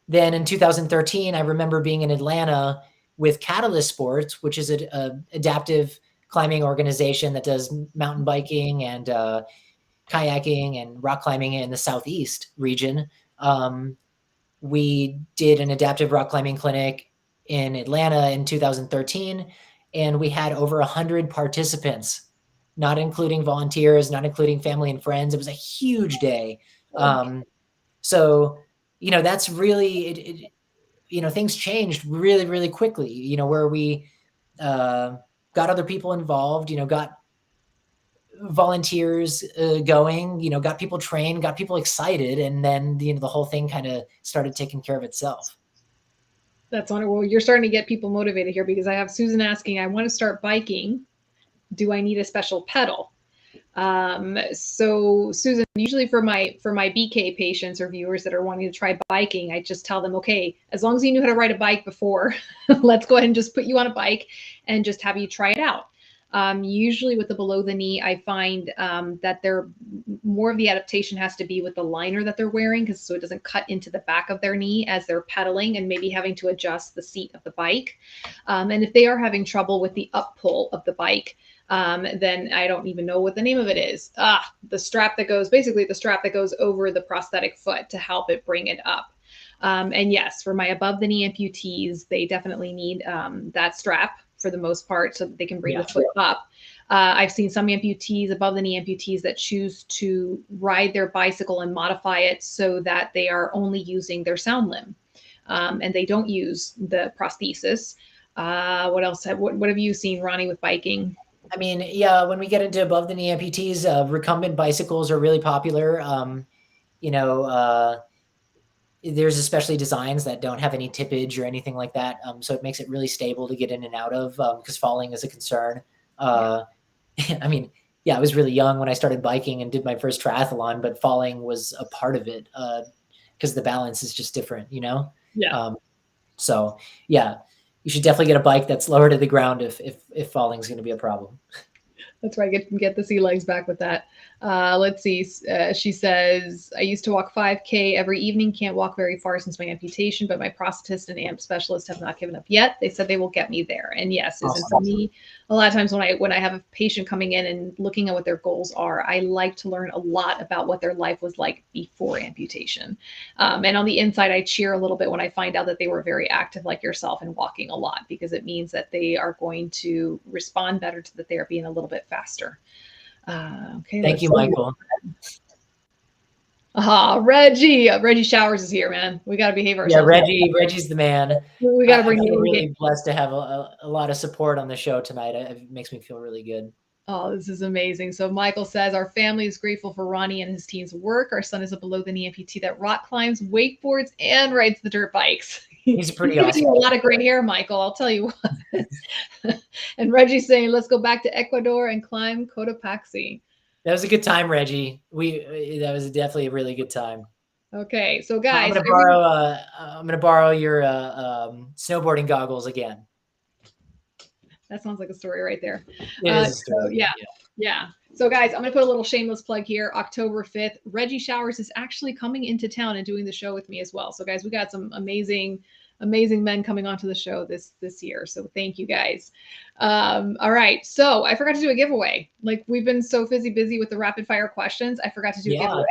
then in 2013, I remember being in Atlanta with Catalyst Sports, which is an adaptive climbing organization that does mountain biking and kayaking and rock climbing in the Southeast region. We did an adaptive rock climbing clinic in Atlanta in 2013, and we had over 100 participants, not including volunteers, not including family and friends. It was a huge day. So, that's really, things changed really, really quickly, where we got other people involved, got volunteers going, got people trained, got people excited. And then, the whole thing kind of started taking care of itself. That's wonderful. Well, you're starting to get people motivated here, because I have Susan asking, I want to start biking. Do I need a special pedal? So Susan, usually for my BK patients or viewers that are wanting to try biking, I just tell them, okay, as long as you knew how to ride a bike before, let's go ahead and just put you on a bike and just have you try it out. Usually with the below the knee, I find that they're more of the adaptation has to be with the liner that they're wearing, because so it doesn't cut into the back of their knee as they're pedaling, and maybe having to adjust the seat of the bike. And if they are having trouble with the up pull of the bike, then I don't even know what the name of it is. The strap that goes, basically the strap that goes over the prosthetic foot to help it bring it up. And yes, for my above the knee amputees, they definitely need that strap for the most part, so that they can bring the foot up. I've seen some amputees, above the knee amputees, that choose to ride their bicycle and modify it so that they are only using their sound limb, and they don't use the prosthesis. What else? What have you seen, Ronnie, with biking? I mean, yeah, when we get into above the knee amputees, recumbent bicycles are really popular. There's especially designs that don't have any tippage or anything like that. So it makes it really stable to get in and out of, because falling is a concern. I mean, yeah, I was really young when I started biking and did my first triathlon, but falling was a part of it, because the balance is just different, Yeah. So yeah, you should definitely get a bike that's lower to the ground if falling is going to be a problem. That's right. Get the sea legs back with that. Let's see. She says, I used to walk 5K every evening. Can't walk very far since my amputation, but my prosthetist and amp specialist have not given up yet. They said they will get me there. And yes, Susan, for me, a lot of times when I have a patient coming in and looking at what their goals are, I like to learn a lot about what their life was like before amputation. And on the inside, I cheer a little bit when I find out that they were very active like yourself and walking a lot, because it means that they are going to respond better to the therapy and a little bit faster. Okay. Thank you, Michael. Reggie Showers is here, man. We got to behave ourselves. Yeah, Reggie's the man. We got to bring you. Really blessed to have a lot of support on the show tonight. It makes me feel really good. Oh, this is amazing. So Michael says, our family is grateful for Ronnie and his team's work. Our son is a below the knee amputee that rock climbs, wakeboards, and rides the dirt bikes. He's pretty awesome. A lot of gray hair, Michael, I'll tell you what. And Reggie's saying, let's go back to Ecuador and climb Cotopaxi. That was a good time, Reggie. That was definitely a really good time. Okay, so I'm guys, gonna borrow. I'm gonna borrow your snowboarding goggles again. that sounds like a story right there. It is a So story. yeah, yeah. So guys, I'm gonna put a little shameless plug here. October 5th, Reggie Showers is actually coming into town and doing the show with me as well. So guys, we got some amazing men coming onto the show this year. So thank you guys. All right. So I forgot to do a giveaway. Like we've been so busy with the rapid fire questions. I forgot to do a giveaway.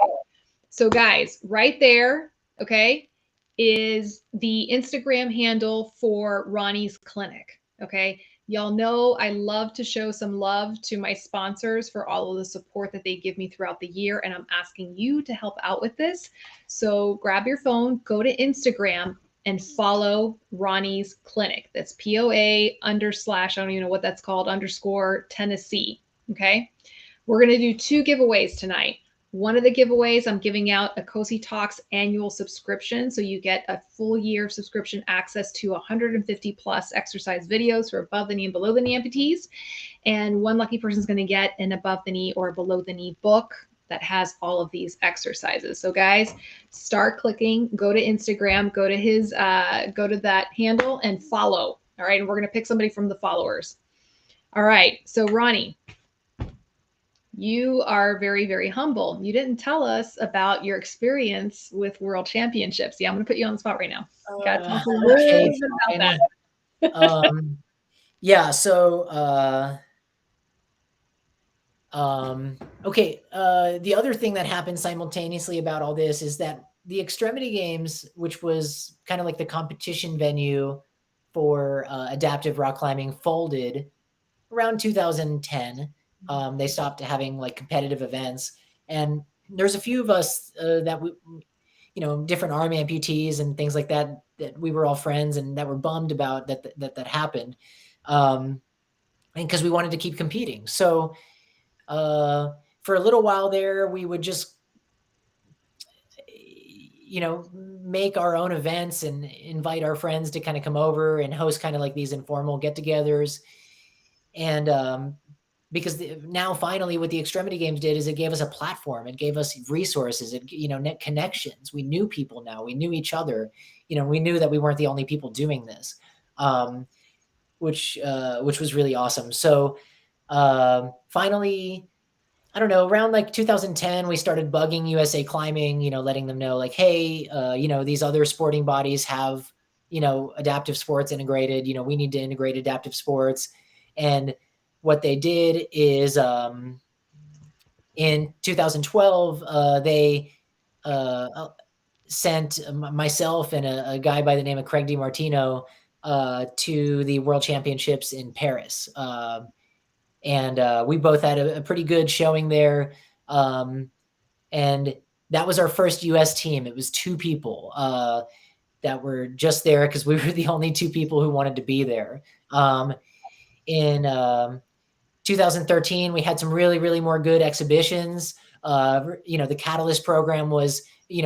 So guys, right there, okay, is the Instagram handle for Ronnie's clinic. Okay. Y'all know I love to show some love to my sponsors for all of the support that they give me throughout the year. And I'm asking you to help out with this. So grab your phone, go to Instagram and follow Ronnie's clinic. That's POA / I don't even know what that's called, _ Tennessee. Okay. We're going to do 2 giveaways tonight. One of the giveaways, I'm giving out a Cosi Talks annual subscription. So you get a full year of subscription access to 150 plus exercise videos for above the knee and below the knee amputees. And one lucky person is going to get an above the knee or below the knee book that has all of these exercises. So guys, start clicking, go to Instagram, go to that handle and follow. All right. And we're going to pick somebody from the followers. All right. So Ronnie, you are very humble. You didn't tell us about your experience with World Championships. Yeah, I'm going to put you on the spot right now. Got to talk a little bit about that. Yeah. So, okay. The other thing that happened simultaneously about all this is that the Extremity Games, which was kind of like the competition venue for adaptive rock climbing, folded around 2010. They stopped having like competitive events, and there's a few of us that we, different arm amputees and things like that we were all friends and that were bummed about that happened, and because we wanted to keep competing. So for a little while there, we would just make our own events and invite our friends to kind of come over and host kind of like these informal get-togethers. And because now finally what the Extremity Games did is it gave us a platform. It gave us resources, net connections. We knew people now. We knew each other. We knew that we weren't the only people doing this, which was really awesome. So finally, I don't know, around like 2010, we started bugging USA Climbing, letting them know like, hey, these other sporting bodies have, adaptive sports integrated. We need to integrate adaptive sports. And what they did is in 2012, they sent myself and a guy by the name of Craig DiMartino to the World Championships in Paris. And we both had a pretty good showing there. And that was our first US team. It was 2 people that were just there because we were the only 2 people who wanted to be there. In 2013, we had some really more good exhibitions. The Catalyst program was,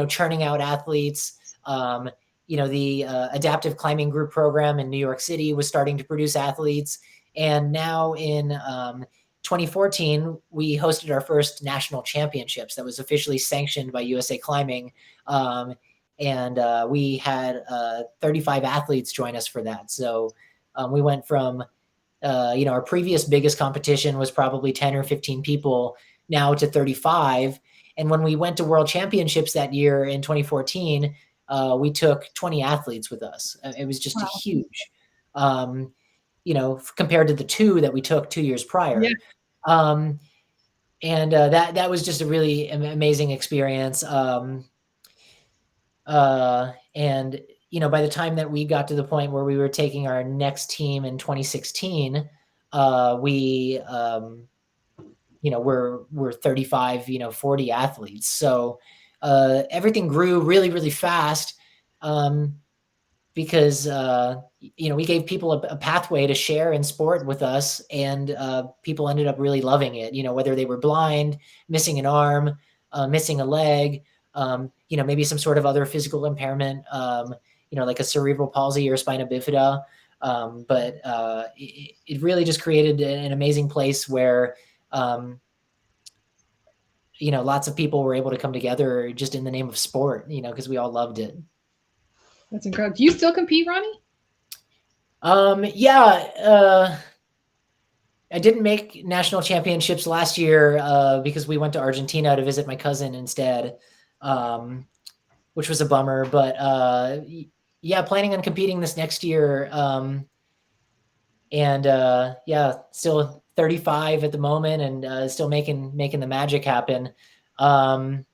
churning out athletes. The Adaptive Climbing Group program in New York City was starting to produce athletes. And now in 2014, we hosted our first national championships that was officially sanctioned by USA Climbing. And we had 35 athletes join us for that. So we went from our previous biggest competition was probably 10 or 15 people, now to 35. And when we went to World Championships that year in 2014, we took 20 athletes with us. It was just a huge, compared to the 2 that we took 2 years prior. Yeah. That was just a really amazing experience. By the time that we got to the point where we were taking our next team in 2016, we're 35, 40 athletes. So everything grew really fast because we gave people a pathway to share in sport with us, and people ended up really loving it. Whether they were blind, missing an arm, missing a leg, maybe some sort of other physical impairment, like a cerebral palsy or spina bifida. But it really just created an amazing place where lots of people were able to come together just in the name of sport, because we all loved it. That's incredible. Do you still compete, Ronnie? Yeah, I didn't make national championships last year because we went to Argentina to visit my cousin instead, which was a bummer. But yeah, planning on competing this next year. And yeah, still 35 at the moment, and still making the magic happen. And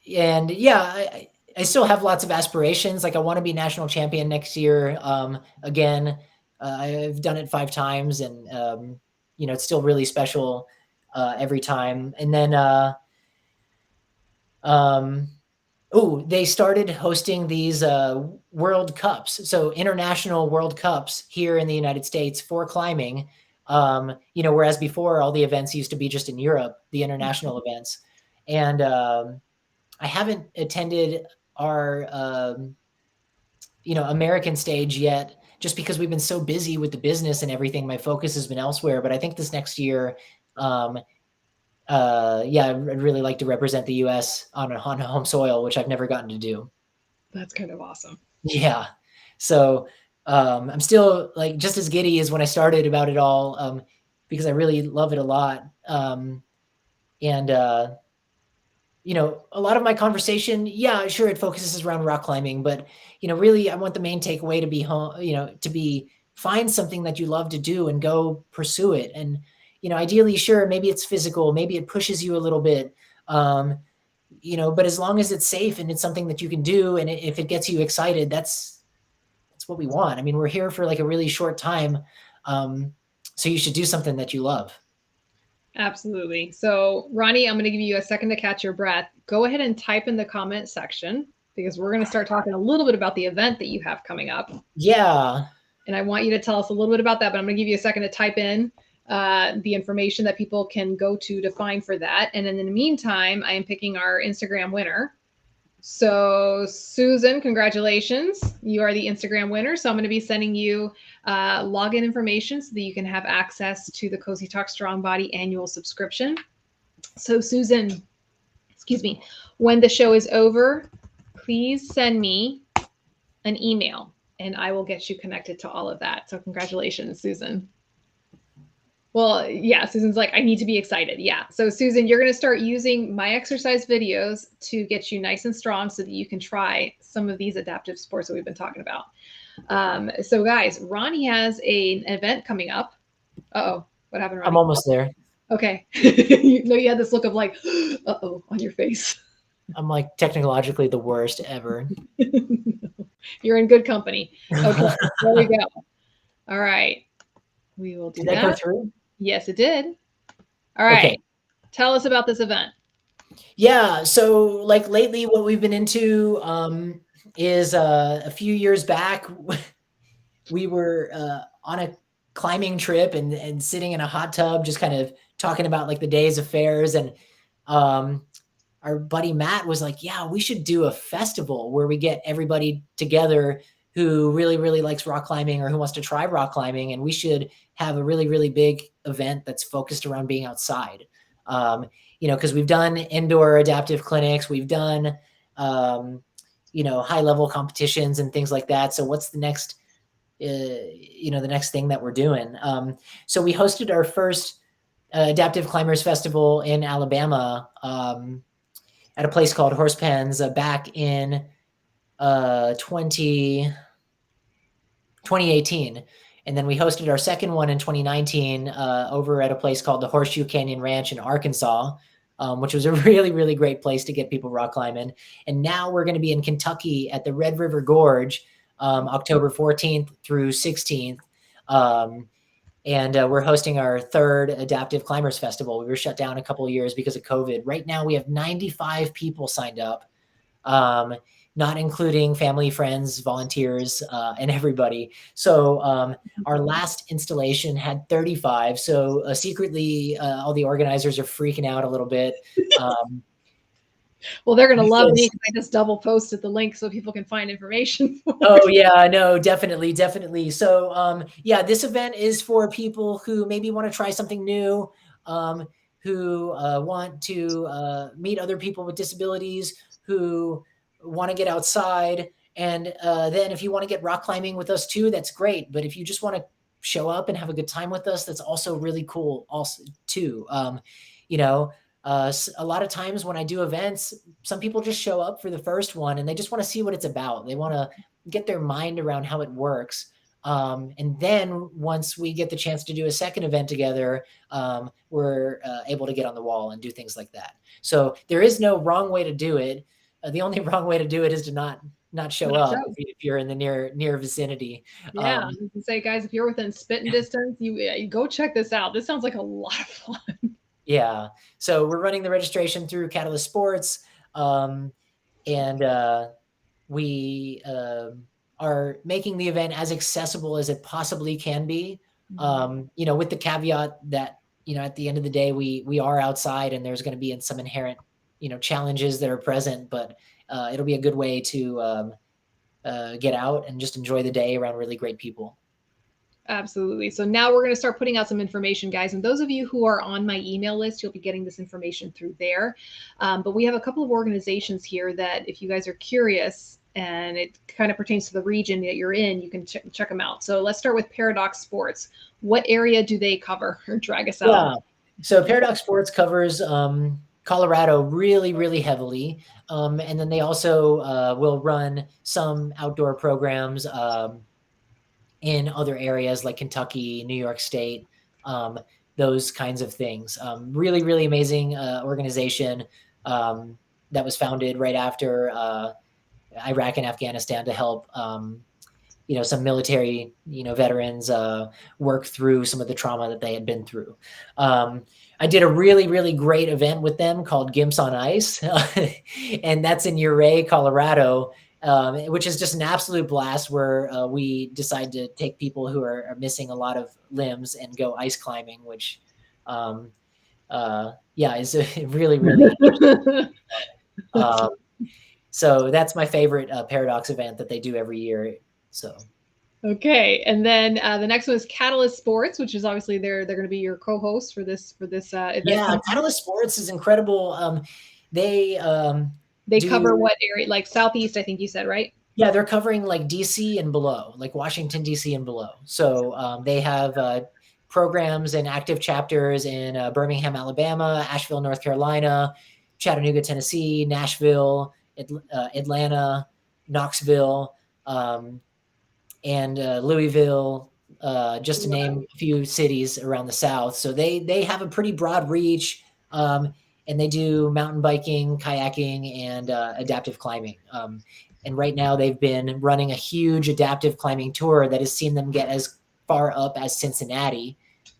yeah, I still have lots of aspirations. Like I want to be national champion next year. Again, I've done it 5 times, and it's still really special every time. And then they started hosting these World Cups, so international World Cups here in the United States for climbing. Whereas before all the events used to be just in Europe, the international events. And I haven't attended our American stage yet, just because we've been so busy with the business and everything. My focus has been elsewhere. But I think this next year, yeah, I'd really like to represent the U.S. on a home soil, which I've never gotten to do. That's kind of awesome. Yeah. So I'm still like just as giddy as when I started about it all, because I really love it a lot. And a lot of my conversation, yeah, sure, it focuses around rock climbing, but really I want the main takeaway to be home, find something that you love to do and go pursue it. And ideally, sure, maybe it's physical, maybe it pushes you a little bit, but as long as it's safe and it's something that you can do, and if it gets you excited, that's what we want. I mean, we're here for like a really short time, so you should do something that you love. Absolutely. So, Ronnie, I'm going to give you a second to catch your breath. Go ahead and type in the comment section, because we're going to start talking a little bit about the event that you have coming up. Yeah. And I want you to tell us a little bit about that, but I'm going to give you a second to type in the information that people can go to find for that. And in the meantime, I am picking our Instagram winner. So Susan, congratulations. You are the Instagram winner. So I'm going to be sending you login information so that you can have access to the Cosi Talk Strong Body annual subscription. So Susan, excuse me, when the show is over, please send me an email and I will get you connected to all of that. So congratulations, Susan. Well, yeah, Susan's like, I need to be excited. Yeah. So Susan, you're going to start using my exercise videos to get you nice and strong so that you can try some of these adaptive sports that we've been talking about. So guys, Ronnie has an event coming up. Uh-oh, what happened, Ronnie? I'm almost there. Okay. You had this look of like, uh-oh, on your face. I'm like technologically the worst ever. You're in good company. Okay, there we go. All right. We will do that. Did that go through? Yes, it did. All right. Okay. Tell us about this event. Yeah. So like lately what we've been into is a few years back, we were on a climbing trip and sitting in a hot tub, just kind of talking about like the day's affairs. And our buddy Matt was like, yeah, we should do a festival where we get everybody together who really, really likes rock climbing or who wants to try rock climbing. And we should have a really, really big event that's focused around being outside. Because we've done indoor adaptive clinics, we've done, high level competitions and things like that. So what's the next, the next thing that we're doing? So we hosted our first Adaptive Climbers Festival in Alabama at a place called Horse Pens back in 2018. And then we hosted our second one in 2019 over at a place called the Horseshoe Canyon Ranch in Arkansas, which was a really, really great place to get people rock climbing. And now we're going to be in Kentucky at the Red River Gorge, October 14th through 16th. And we're hosting our third Adaptive Climbers Festival. We were shut down a couple of years because of COVID. Right now we have 95 people signed up, not including family, friends, volunteers, and everybody. So our last installation had 35. So secretly, all the organizers are freaking out a little bit. Well, they're going to love me because I just double posted the link so people can find information. Oh yeah, no, definitely. So yeah, this event is for people who maybe want to try something new. who want to meet other people with disabilities, who want to get outside. And then if you want to get rock climbing with us too, that's great. But if you just want to show up and have a good time with us, that's also really cool also too. You know, a lot of times when I do events, some people just show up for the first one and they just want to see what it's about. They want to get their mind around how it works. And then once we get the chance to do a second event together, we're able to get on the wall and do things like that. So there is no wrong way to do it. The only wrong way to do it is to not show up if you're in the near vicinity. Yeah, you can say, guys, if you're within spitting distance, you go check this out. This sounds like a lot of fun. Yeah. So we're running the registration through Catalyst Sports, and we are making the event as accessible as it possibly can be. You know, with the caveat that, you know, at the end of the day, we are outside and there's going to be some inherent, you know, challenges that are present, but it'll be a good way to get out and just enjoy the day around really great people. Absolutely. So now we're going to start putting out some information, guys. And those of you who are on my email list, you'll be getting this information through there. But we have a couple of organizations here that if you guys are curious and it kind of pertains to the region that you're in, you can check them out. So let's start with Paradox Sports. What area do they cover? Or drag us out? Yeah. So Paradox Sports covers Colorado really, really heavily. And then they also will run some outdoor programs in other areas like Kentucky, New York State, those kinds of things. Really, really amazing organization that was founded right after Iraq and Afghanistan to help you know, some military, you know, veterans work through some of the trauma that they had been through. I did a really, really great event with them called Gimps on Ice, and that's in Ouray, Colorado, which is just an absolute blast where we decide to take people who are missing a lot of limbs and go ice climbing, which, yeah, is really, really interesting. So that's my favorite Paradox event that they do every year. So. Okay, and then the next one is Catalyst Sports, which is obviously they're going to be your co-host for this event. Yeah, Catalyst Sports is incredible. They cover what area? Like Southeast, I think you said, right? Yeah, they're covering like DC and below, like Washington, DC and below. So they have programs and active chapters in Birmingham, Alabama, Asheville, North Carolina, Chattanooga, Tennessee, Nashville, Atlanta, Knoxville, and Louisville, just to name a few cities around the South. So they have a pretty broad reach, and they do mountain biking, kayaking, and adaptive climbing. And right now they've been running a huge adaptive climbing tour that has seen them get as far up as Cincinnati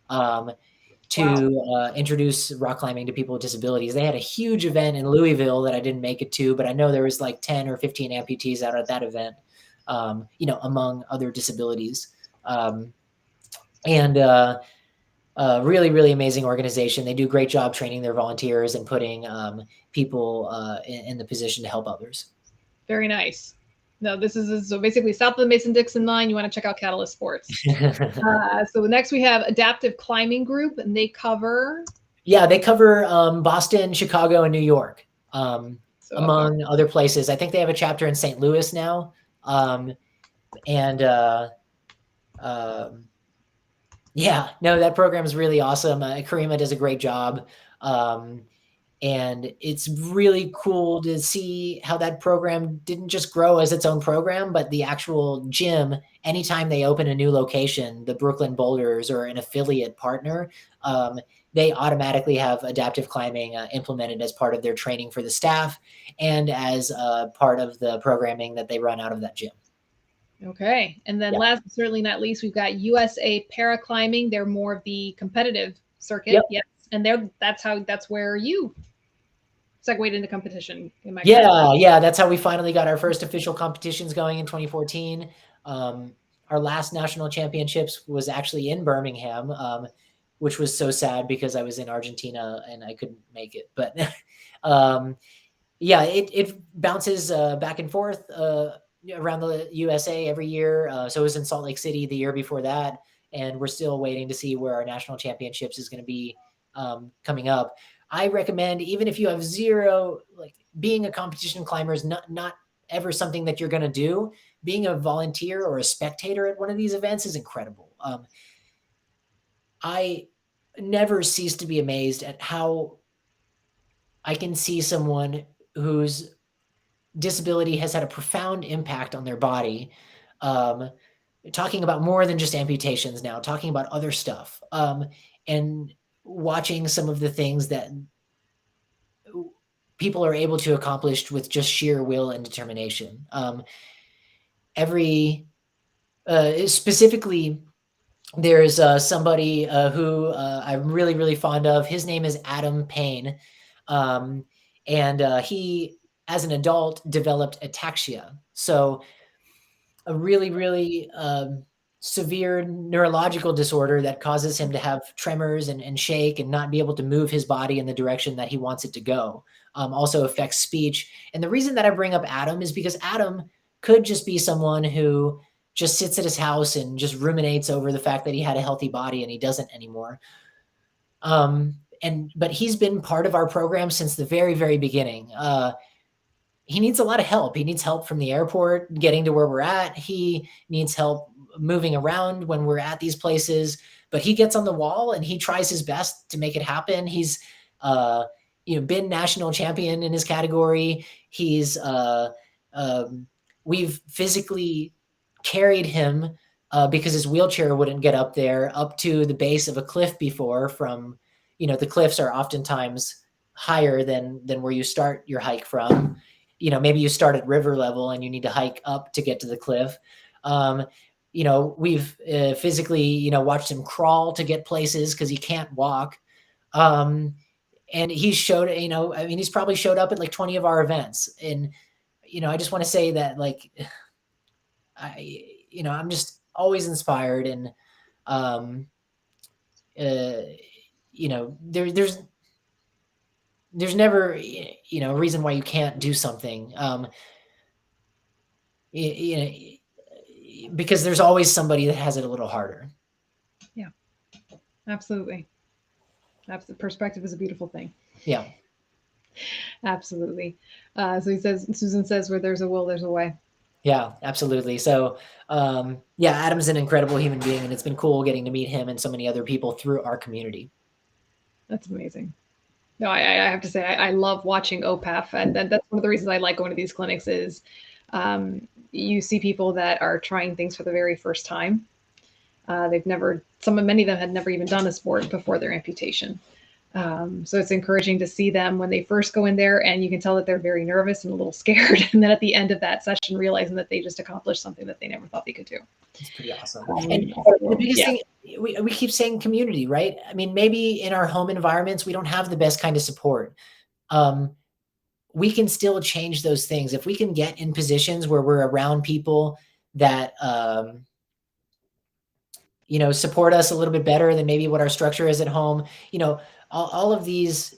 to introduce rock climbing to people with disabilities. They had a huge event in Louisville that I didn't make it to, but I know there was like 10 or 15 amputees out at that event. You know, among other disabilities. And really, really amazing organization. They do a great job training their volunteers and putting people in the position to help others. Very nice. No, this is so basically south of the Mason-Dixon line. You want to check out Catalyst Sports. So next we have Adaptive Climbing Group, and they cover. Yeah, they cover Boston, Chicago, and New York, among other places. I think they have a chapter in St. Louis now. Yeah, no, that program is really awesome. Karima does a great job. And it's really cool to see how that program didn't just grow as its own program, but the actual gym, anytime they open a new location, the Brooklyn Boulders or an affiliate partner, they automatically have adaptive climbing implemented as part of their training for the staff and as part of the programming that they run out of that gym. Okay. And then last but certainly not least, we've got USA Paraclimbing. They're more of the competitive circuit. Yep. Yes. And that's where you segued into competition. Yeah. That's how we finally got our first official competitions going in 2014. Our last national championships was actually in Birmingham, which was so sad because I was in Argentina and I couldn't make it. But yeah, it bounces back and forth around the USA every year. So it was in Salt Lake City the year before that. And we're still waiting to see where our national championships is going to be coming up. I recommend, even if you have zero, like being a competition climber is not ever something that you're going to do. Being a volunteer or a spectator at one of these events is incredible. I never cease to be amazed at how I can see someone whose disability has had a profound impact on their body. Talking about more than just amputations now, talking about other stuff, and watching some of the things that people are able to accomplish with just sheer will and determination. Specifically, there's somebody who I'm really, really fond of. His name is Adam Payne. And he, as an adult, developed ataxia. So a really, really severe neurological disorder that causes him to have tremors and shake and not be able to move his body in the direction that he wants it to go. Also affects speech. And the reason that I bring up Adam is because Adam could just be someone who just sits at his house and just ruminates over the fact that he had a healthy body and he doesn't anymore. But he's been part of our program since the very, very beginning. He needs a lot of help. He needs help from the airport, getting to where we're at. He needs help moving around when we're at these places, but he gets on the wall and he tries his best to make it happen. He's, been national champion in his category. We've physically carried him because his wheelchair wouldn't get up there, up to the base of a cliff before. From, the cliffs are oftentimes higher than where you start your hike from. Maybe you start at river level and you need to hike up to get to the cliff. We've physically, watched him crawl to get places because he can't walk. And he showed, he's probably showed up at like 20 of our events. And, I just want to say that, like, I'm just always inspired. And, there's never, a reason why you can't do something. Because there's always somebody that has it a little harder. Yeah, absolutely. Perspective is a beautiful thing. Yeah, absolutely. So Susan says, where there's a will, there's a way. Yeah, absolutely. So, Adam's an incredible human being, and it's been cool getting to meet him and so many other people through our community. That's amazing. No, I have to say, I love watching OPAF, and that's one of the reasons I like going to these clinics is you see people that are trying things for the very first time. Many of them had never even done a sport before their amputation. So it's encouraging to see them when they first go in there, and you can tell that they're very nervous and a little scared. And then at the end of that session, realizing that they just accomplished something that they never thought they could do. It's pretty awesome. And the biggest thing, we keep saying community, right? I mean, maybe in our home environments, we don't have the best kind of support. We can still change those things. If we can get in positions where we're around people that, support us a little bit better than maybe what our structure is at home. All of these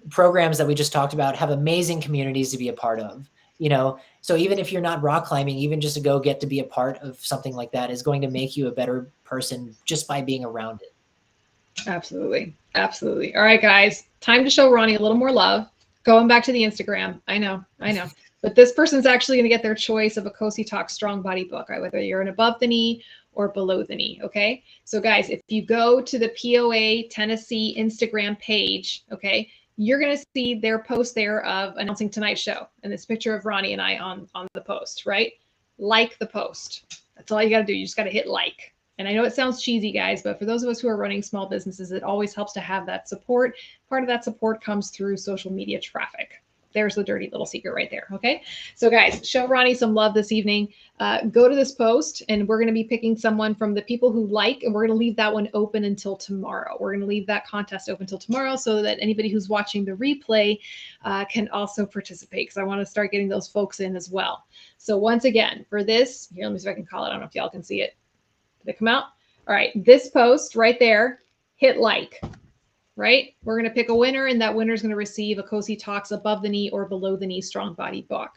programs that we just talked about have amazing communities to be a part of. So even if you're not rock climbing, even just to get to be a part of something like that is going to make you a better person just by being around it. Absolutely. Absolutely. All right, guys, time to show Ronnie a little more love. Going back to the Instagram. I know. But this person's actually going to get their choice of a Cosi Talk Strong Body book, right? Whether you're an above the knee or below the knee. Okay. So guys, if you go to the POA Tennessee Instagram page, okay, you're going to see their post there of announcing tonight's show, and this picture of Ronnie and I on the post, right? Like the post. That's all you got to do. You just got to hit like. And I know it sounds cheesy, guys, but for those of us who are running small businesses, it always helps to have that support. Part of that support comes through social media traffic. There's the dirty little secret right there. Okay. So guys, show Ronnie some love this evening. Go to this post, and we're going to be picking someone from the people who like, and we're going to leave that one open until tomorrow. We're going to leave that contest open until tomorrow so that anybody who's watching the replay can also participate, because I want to start getting those folks in as well. So once again, for this, here, let me see if I can call it. I don't know if y'all can see it. Did it come out? All right. This post right there, hit like. Right? We're going to pick a winner, and that winner is going to receive a Cosi Talks Above the Knee or Below the Knee Strong Body book.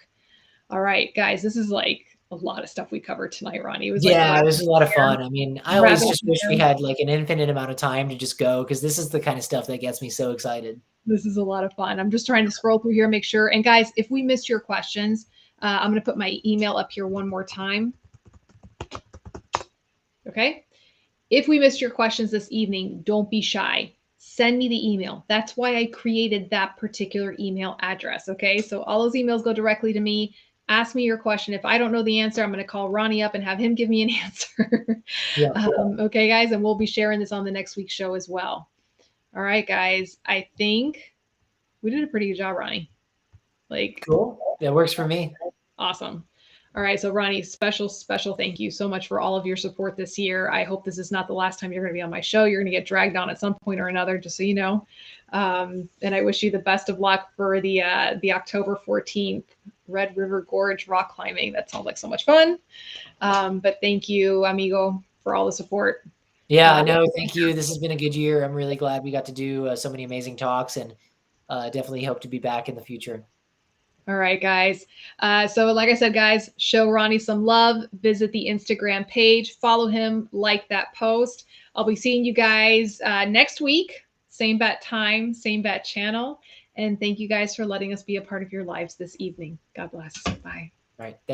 All right, guys, this is like a lot of stuff we covered tonight, Ronnie. It was Yeah, like it was a lot of fun. I mean, I always just wish we fire. had like an infinite amount of time to just go, because this is the kind of stuff that gets me so excited. This is a lot of fun. I'm just trying to scroll through here, make sure. And guys, if we missed your questions, I'm going to put my email up here one more time. Okay. If we missed your questions this evening, don't be shy. Send me the email. That's why I created that particular email address. Okay. So all those emails go directly to me. Ask me your question. If I don't know the answer, I'm going to call Ronnie up and have him give me an answer. Yeah. Okay, guys. And we'll be sharing this on the next week's show as well. All right, guys. I think we did a pretty good job, Ronnie. Like, cool. That works for me. Awesome. All right. So Ronnie, special thank you so much for all of your support this year. I hope this is not the last time you're going to be on my show. You're going to get dragged on at some point or another, just so you know. And I wish you the best of luck for the October 14th Red River Gorge rock climbing. That sounds like so much fun. But thank you, amigo, for all the support. Yeah, I know. Thank you. This has been a good year. I'm really glad we got to do so many amazing talks, and definitely hope to be back in the future. All right, guys. So like I said, guys, show Ronnie some love. Visit the Instagram page. Follow him. Like that post. I'll be seeing you guys next week. Same bat time, same bat channel. And thank you guys for letting us be a part of your lives this evening. God bless. Bye. All right.